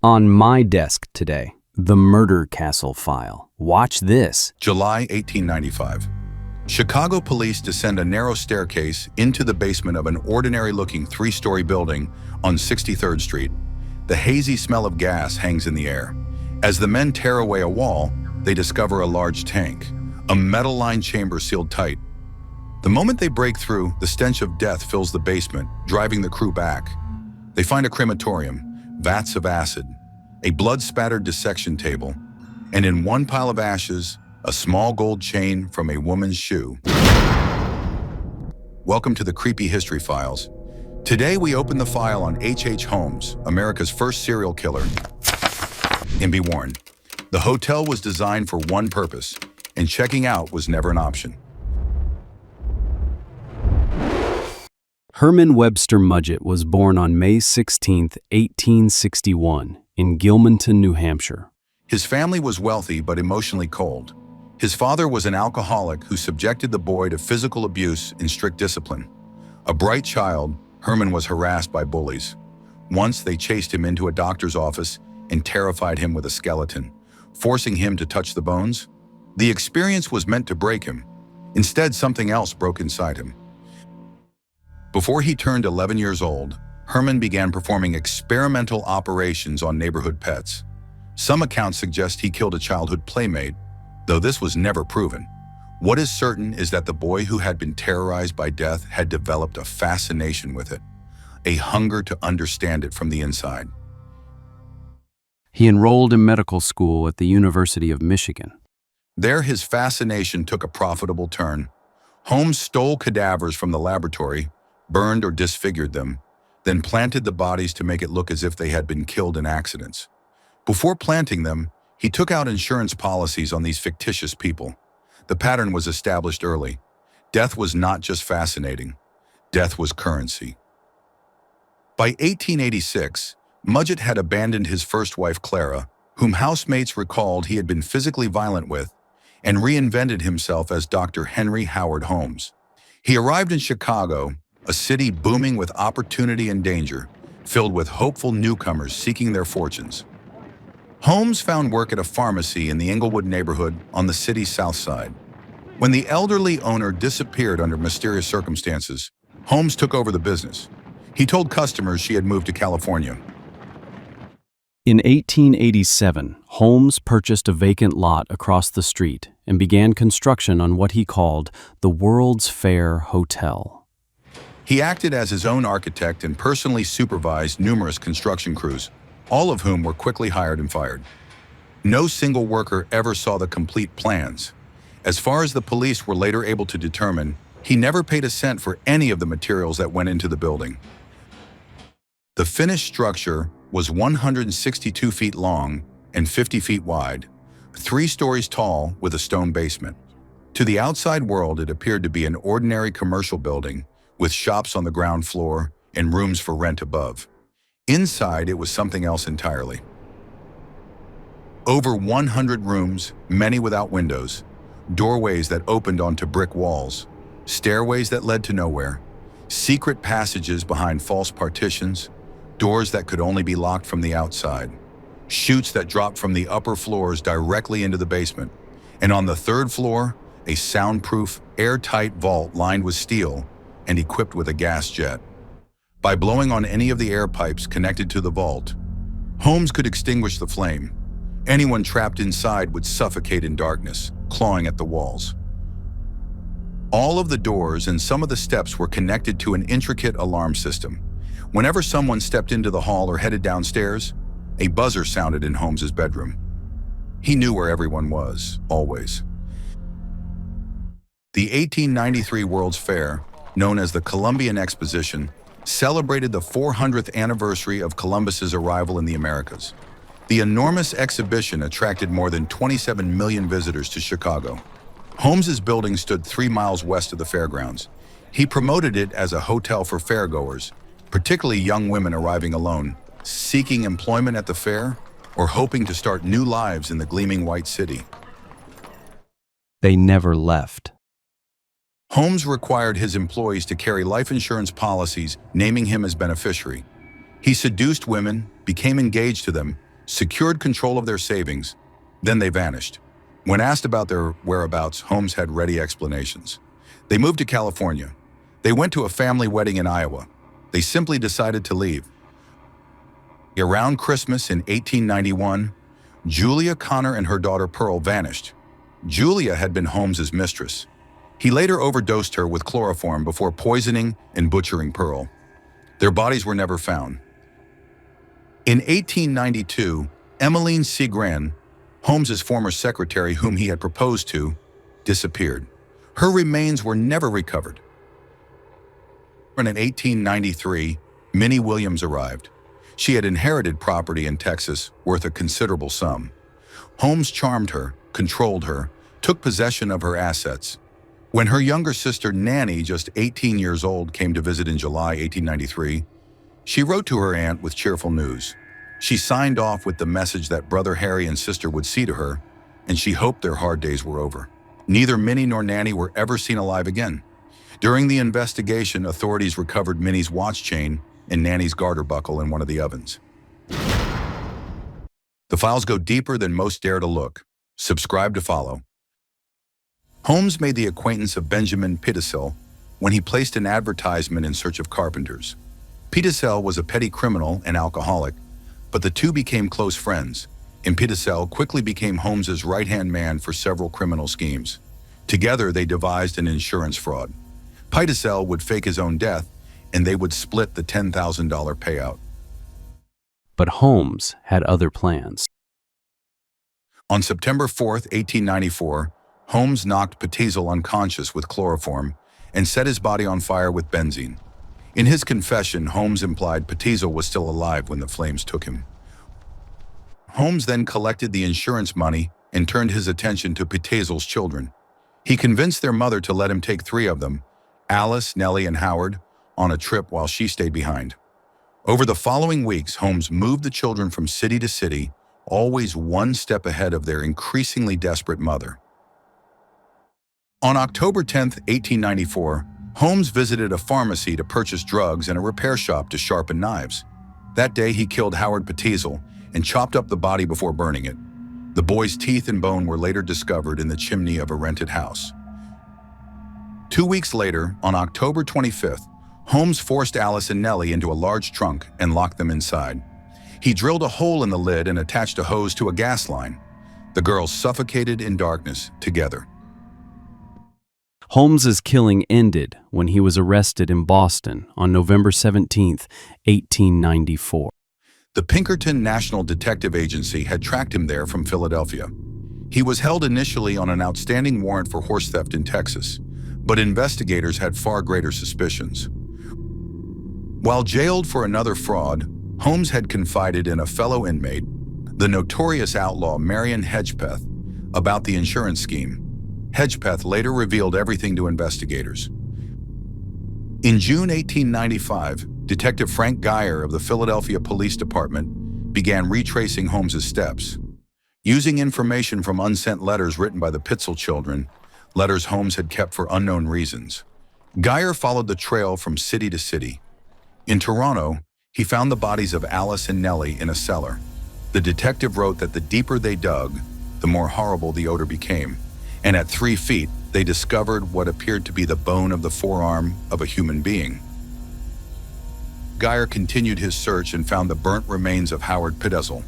On my desk today, the Murder Castle file. Watch this. July 1895. Chicago police descend a narrow staircase into the basement of an ordinary-looking three-story building on 63rd Street. The hazy smell of gas hangs in the air. As the men tear away a wall, they discover a large tank, a metal-lined chamber sealed tight. The moment they break through, the stench of death fills the basement, driving the crew back. They find a crematorium, vats of acid, a blood-spattered dissection table, and in one pile of ashes, a small gold chain from a woman's shoe. Welcome to the Creepy History Files. Today we open the file on Holmes, America's first serial killer. And be warned, the hotel was designed for one purpose, and checking out was never an option. Herman Webster Mudgett was born on May 16, 1861, in Gilmanton, New Hampshire. His family was wealthy but emotionally cold. His father was an alcoholic who subjected the boy to physical abuse and strict discipline. A bright child, Herman was harassed by bullies. Once they chased him into a doctor's office and terrified him with a skeleton, forcing him to touch the bones. The experience was meant to break him. Instead, something else broke inside him. Before he turned 11 years old, Herman began performing experimental operations on neighborhood pets. Some accounts suggest he killed a childhood playmate, though this was never proven. What is certain is that the boy who had been terrorized by death had developed a fascination with it, a hunger to understand it from the inside. He enrolled in medical school at the University of Michigan. There, his fascination took a profitable turn. Holmes stole cadavers from the laboratory, burned or disfigured them, then planted the bodies to make it look as if they had been killed in accidents. Before planting them, he took out insurance policies on these fictitious people. The pattern was established early. Death was not just fascinating. Death was currency. By 1886, Mudgett had abandoned his first wife, Clara, whom housemates recalled he had been physically violent with, and reinvented himself as Dr. Henry Howard Holmes. He arrived in Chicago, a city booming with opportunity and danger, filled with hopeful newcomers seeking their fortunes. Holmes found work at a pharmacy in the Englewood neighborhood on the city's south side. When the elderly owner disappeared under mysterious circumstances, Holmes took over the business. He told customers she had moved to California. In 1887, Holmes purchased a vacant lot across the street and began construction on what he called the World's Fair Hotel. He acted as his own architect and personally supervised numerous construction crews, all of whom were quickly hired and fired. No single worker ever saw the complete plans. As far as the police were later able to determine, he never paid a cent for any of the materials that went into the building. The finished structure was 162 feet long and 50 feet wide, 3 stories tall with a stone basement. To the outside world, it appeared to be an ordinary commercial building with shops on the ground floor and rooms for rent above. Inside, it was something else entirely. Over 100 rooms, many without windows, doorways that opened onto brick walls, stairways that led to nowhere, secret passages behind false partitions, doors that could only be locked from the outside, chutes that dropped from the upper floors directly into the basement, and on the 3rd floor, a soundproof, airtight vault lined with steel and equipped with a gas jet. By blowing on any of the air pipes connected to the vault, Holmes could extinguish the flame. Anyone trapped inside would suffocate in darkness, clawing at the walls. All of the doors and some of the steps were connected to an intricate alarm system. Whenever someone stepped into the hall or headed downstairs, a buzzer sounded in Holmes's bedroom. He knew where everyone was, always. The 1893 World's Fair, known as the Columbian Exposition, celebrated the 400th anniversary of Columbus's arrival in the Americas. The enormous exhibition attracted more than 27 million visitors to Chicago. Holmes's building stood 3 miles west of the fairgrounds. He promoted it as a hotel for fairgoers, particularly young women arriving alone, seeking employment at the fair, or hoping to start new lives in the gleaming white city. They never left. Holmes required his employees to carry life insurance policies naming him as beneficiary. He seduced women, became engaged to them, secured control of their savings, then they vanished. When asked about their whereabouts, Holmes had ready explanations. They moved to California. They went to a family wedding in Iowa. They simply decided to leave. Around Christmas in 1891, Julia Connor and her daughter Pearl vanished. Julia had been Holmes's mistress. He later overdosed her with chloroform before poisoning and butchering Pearl. Their bodies were never found. In 1892, Emmeline Segran, Holmes's former secretary whom he had proposed to, disappeared. Her remains were never recovered. In 1893, Minnie Williams arrived. She had inherited property in Texas worth a considerable sum. Holmes charmed her, controlled her, took possession of her assets. When her younger sister Nanny, just 18 years old, came to visit in July 1893, she wrote to her aunt with cheerful news. She signed off with the message that Brother Harry and sister would see to her, and she hoped their hard days were over. Neither Minnie nor Nanny were ever seen alive again. During the investigation, authorities recovered Minnie's watch chain and Nanny's garter buckle in one of the ovens. The files go deeper than most dare to look. Subscribe to follow. Holmes made the acquaintance of Benjamin Pitticell when he placed an advertisement in search of carpenters. Pitticell was a petty criminal and alcoholic, but the two became close friends, and Pitticell quickly became Holmes's right-hand man for several criminal schemes. Together, they devised an insurance fraud. Pitticell would fake his own death, and they would split the $10,000 payout. But Holmes had other plans. On September 4, 1894, Holmes knocked Pitticell unconscious with chloroform and set his body on fire with benzene. In his confession, Holmes implied Pitticell was still alive when the flames took him. Holmes then collected the insurance money and turned his attention to Pitticell's children. He convinced their mother to let him take 3 of them, Alice, Nellie, and Howard, on a trip while she stayed behind. Over the following weeks, Holmes moved the children from city to city, always one step ahead of their increasingly desperate mother. On October 10, 1894, Holmes visited a pharmacy to purchase drugs and a repair shop to sharpen knives. That day, he killed Howard Pitticell and chopped up the body before burning it. The boy's teeth and bone were later discovered in the chimney of a rented house. 2 weeks later, on October 25th, Holmes forced Alice and Nellie into a large trunk and locked them inside. He drilled a hole in the lid and attached a hose to a gas line. The girls suffocated in darkness together. Holmes's killing ended when he was arrested in Boston on November 17, 1894. The Pinkerton National Detective Agency had tracked him there from Philadelphia. He was held initially on an outstanding warrant for horse theft in Texas, but investigators had far greater suspicions. While jailed for another fraud, Holmes had confided in a fellow inmate, the notorious outlaw Marion Hedgepeth, about the insurance scheme. Hedgepeth later revealed everything to investigators. In June 1895, Detective Frank Geyer of the Philadelphia Police Department began retracing Holmes's steps. Using information from unsent letters written by the Pitticell children, letters Holmes had kept for unknown reasons, Geyer followed the trail from city to city. In Toronto, he found the bodies of Alice and Nellie in a cellar. The detective wrote that the deeper they dug, the more horrible the odor became, and at 3 feet, they discovered what appeared to be the bone of the forearm of a human being. Geyer continued his search and found the burnt remains of Howard Pitticell.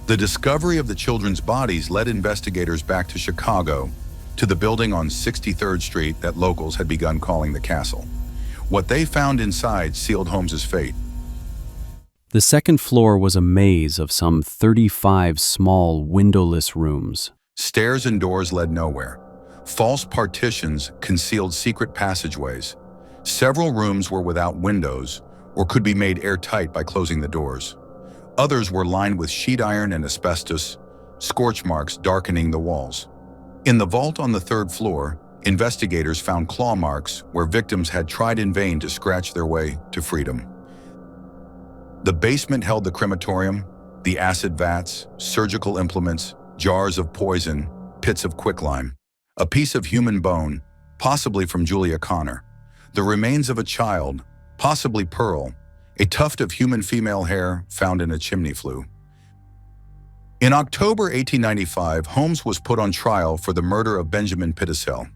The discovery of the children's bodies led investigators back to Chicago, to the building on 63rd Street that locals had begun calling the Castle. What they found inside sealed Holmes's fate. The second floor was a maze of some 35 small, windowless rooms. Stairs and doors led nowhere. False partitions concealed secret passageways. Several rooms were without windows or could be made airtight by closing the doors. Others were lined with sheet iron and asbestos, scorch marks darkening the walls. In the vault on the 3rd floor, investigators found claw marks where victims had tried in vain to scratch their way to freedom. The basement held the crematorium, the acid vats, surgical implements, jars of poison, pits of quicklime, a piece of human bone, possibly from Julia Connor, the remains of a child, possibly Pearl, a tuft of human female hair found in a chimney flue. In October 1895, Holmes was put on trial for the murder of Benjamin Pitezel.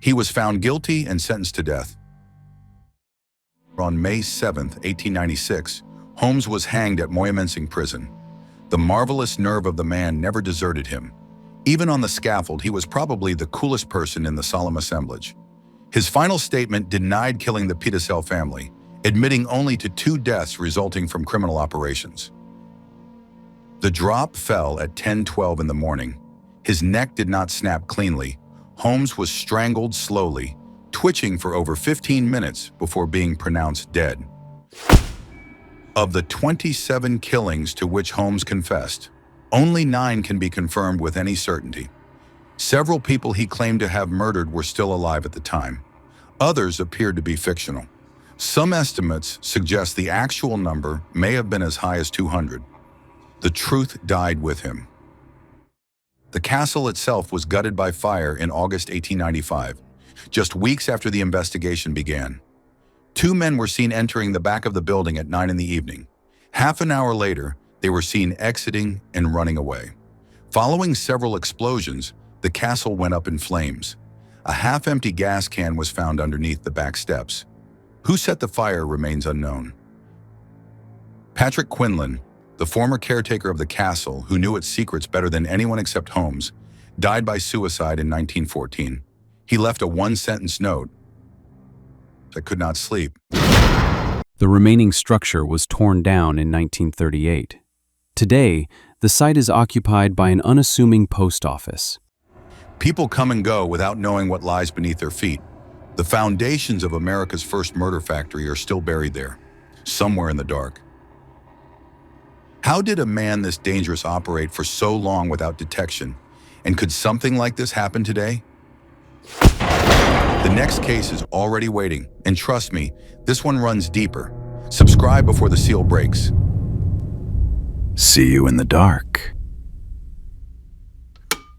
He was found guilty and sentenced to death. On May 7, 1896, Holmes was hanged at Moyamensing Prison. The marvelous nerve of the man never deserted him. Even on the scaffold, he was probably the coolest person in the solemn assemblage. His final statement denied killing the Pitezel family, admitting only to 2 deaths resulting from criminal operations. The drop fell at 10:12 in the morning. His neck did not snap cleanly. Holmes was strangled slowly, twitching for over 15 minutes before being pronounced dead. Of the 27 killings to which Holmes confessed, only 9 can be confirmed with any certainty. Several people he claimed to have murdered were still alive at the time. Others appeared to be fictional. Some estimates suggest the actual number may have been as high as 200. The truth died with him. The castle itself was gutted by fire in August 1895, just weeks after the investigation began. 2 men were seen entering the back of the building at 9 in the evening. Half an hour later, they were seen exiting and running away. Following several explosions, the castle went up in flames. A half-empty gas can was found underneath the back steps. Who set the fire remains unknown. Patrick Quinlan, the former caretaker of the castle, who knew its secrets better than anyone except Holmes, died by suicide in 1914. He left a 1-sentence note: "I could not sleep." The remaining structure was torn down in 1938. Today, the site is occupied by an unassuming post office. People come and go without knowing what lies beneath their feet. The foundations of America's first murder factory are still buried there, somewhere in the dark. How did a man this dangerous operate for so long without detection? And could something like this happen today? The next case is already waiting, and trust me, this one runs deeper. Subscribe before the seal breaks. See you in the dark.